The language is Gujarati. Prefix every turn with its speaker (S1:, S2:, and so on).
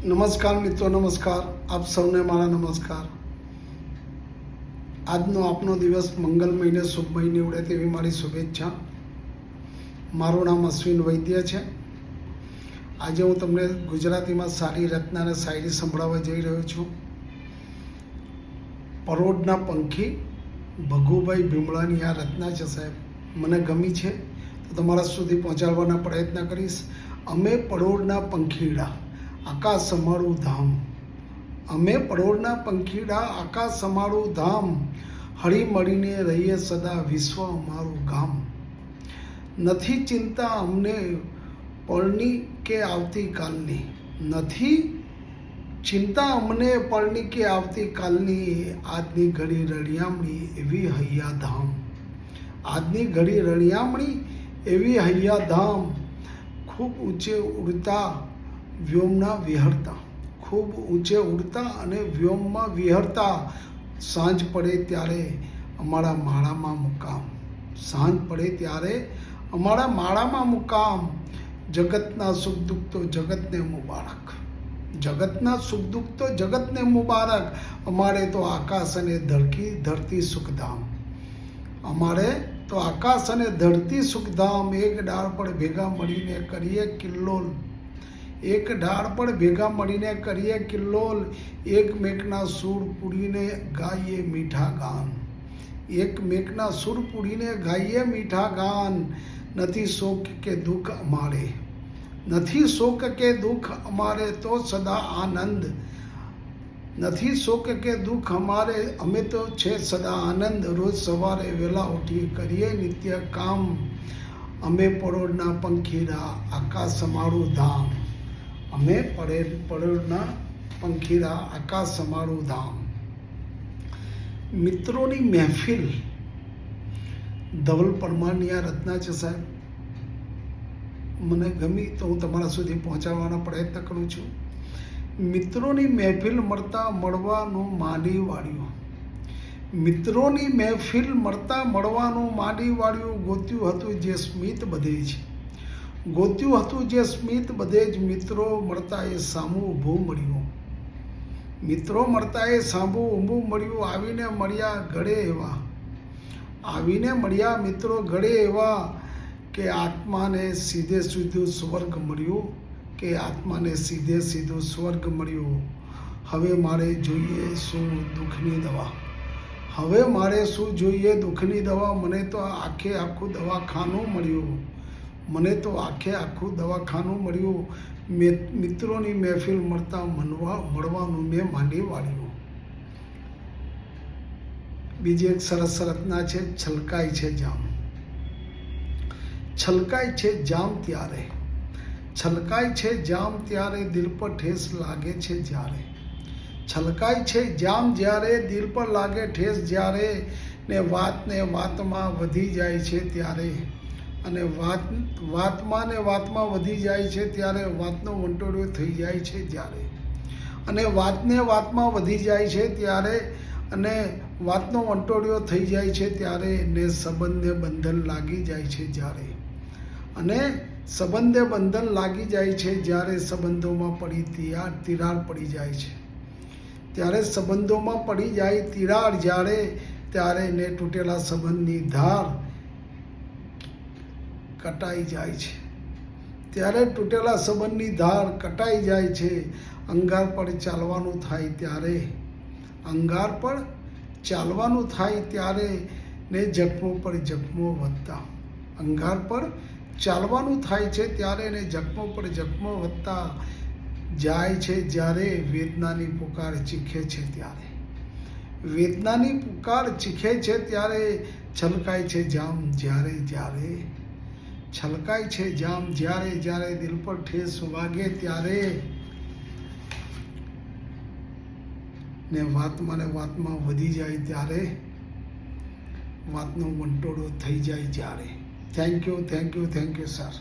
S1: નમસ્કાર મિત્રો, નમસ્કાર. આપ સૌને મારા નમસ્કાર. આજનો આપનો દિવસ મંગલમય ને શુભમય નીવડે તેવી મારી શુભેચ્છા. મારું નામ અશ્વિન વૈદ્ય છે. આજે હું તમને ગુજરાતીમાં સારી રચના અને શાયરી સંભળાવવા જઈ રહ્યો છું. પરોઢના પંખી ભગુભાઈ ભીમડાની આ રચના છે સાહેબ, મને ગમી છે તો તમારા સુધી પહોંચાડવાના પ્રયત્ન કરીશ. અમે પરોઢના પંખીડા આકાશ અમારું ધામ, અમે પરોઢના પંખીડા આકાશ અમારું ધામ, હળી મળીને રહીએ સદા વિશ્વ અમારું ગામ. નથી ચિંતા અમને પળની કે આવતીકાલની, નથી ચિંતા અમને પળની કે આવતીકાલની, આજની ઘડી રળિયામણી એવી હૈયાધામ, આજની ઘડી રળિયામણી એવી હૈયાધામ. ખૂબ ઊંચે ઉડતા વ્યોમના વિહરતા, ખૂબ ઊંચે ઉડતા અને વ્યોમમાં વિહરતા, સાંજ પડે ત્યારે અમારા માળામાં મુકામ, સાંજ પડે ત્યારે અમારા માળામાં મુકામ. જગતના સુખ દુઃખ તો જગતને મુબારક, જગતના સુખ દુઃખ તો જગતને મુબારક. અમારે તો આકાશ અને ધરતી સુખધામ, અમારે તો આકાશ અને ધરતી સુખધામ. એક ડાળ પર ભેગા મળીને કરીએ કિલ્લોલ, એક ઢાળ પર ભેગા મળીને કરીએ કિલ્લોલ. એકમેકના સૂર પૂરીને ગાઈએ મીઠા ગાન, એકમેકના સૂર પૂરીને ગાઈએ મીઠા ગાન. નથી શોક કે દુઃખ અમારે, નથી શોક કે દુઃખ અમારે તો સદા આનંદ, નથી શોક કે દુઃખ અમારે અમે તો છે સદા આનંદ. રોજ સવારે વહેલા ઉઠી કરીએ નિત્ય કામ, અમે પરોઢના પંખીડા આકાશ અમારું ધામ, અમે પરોઢના પંખીડા આકાશ અમારું ધામ. મિત્રોની મહેફિલ ધવલ પરમારની આ રચના છે સાહેબ, મને ગમી તો હું તમારા સુધી પહોંચાડવાનો પ્રયત્ન કરું છું. મિત્રોની મહેફિલ મળતા મળવાનું માંડી વાળ્યું, મિત્રોની મહેફિલ મળતા મળવાનું માંડી વાળ્યું. ગોત્યું હતું જે સ્મિત બધે જ, ગોત્યું હતું જે સ્મિત બધે જ. મિત્રો મળતા એ સામું ઊભું મળ્યું, મિત્રો મળતા એ સામું ઊભું મળ્યું. આવીને મળ્યા ગળે એવા, આવીને મળ્યા મિત્રો ગળે એવા, કે આત્માને સીધે સીધું સ્વર્ગ મળ્યું, કે આત્માને સીધે સીધું સ્વર્ગ મળ્યું. હવે મારે જોઈએ શું દુઃખની દવા, હવે મારે શું જોઈએ દુઃખની દવા. મને તો આખે આખું દવાખાનું મળ્યું, મને તો આખે આખું દવાખાનું મળ્યું. મિત્રોની મહેફિલ મળતા મળવાનું મેં માંડી વાળ્યું. બીજી એક સરસ રચના છે, છલકાય છે જામ, છલકાય છે જામ ત્યારે, છલકાય છે જામ ત્યારે દિલ પર ઠેસ લાગે છે જ્યારે, છલકાય છે જામ જ્યારે દિલ પર લાગે ઠેસ જ્યારે. ને વાતમાં વધી જાય છે ત્યારે, અને વાતમાં વધી જાય છે ત્યારે, વાતનો વંટોળિયો થઈ જાય છે જ્યારે, અને વાતમાં વધી જાય છે ત્યારે, અને વાતનો વંટોળિયો થઈ જાય છે ત્યારે. ને સંબંધને બંધન લાગી જાય છે જ્યારે, અને સંબંધે બંધન લાગી જાય છે જ્યારે. સંબંધોમાં પડી તિરાડ પડી જાય છે ત્યારે, સંબંધોમાં પડી જાય તિરાડ જ્યારે, ત્યારે ને તૂટેલા સંબંધની ધાર કટાઈ જાય છે ત્યારે, તૂટેલા સંબંધની ધાર કટાઈ જાય છે. અંગાર પર ચાલવાનું થાય ત્યારે, અંગાર પર ચાલવાનું થાય ત્યારે, ને જખમો પર જખમો વધતા, અંગાર પર ચાલવાનું થાય છે ત્યારે, ને જખમો પર જખમો વધતા જાય છે જ્યારે. વેદનાની પુકાર ચીખે છે ત્યારે, વેદનાની પુકાર ચીખે છે ત્યારે. છલકાય છે જામ જ્યારે જ્યારે, છલકાય છે જામ જ્યારે જ્યારે, દિલ પર ઠેસ વાગે ત્યારે. ને વાતમાં વધી જાય ત્યારે, વાતનો વંટોળો થઈ જાય જ્યારે. Thank you sir.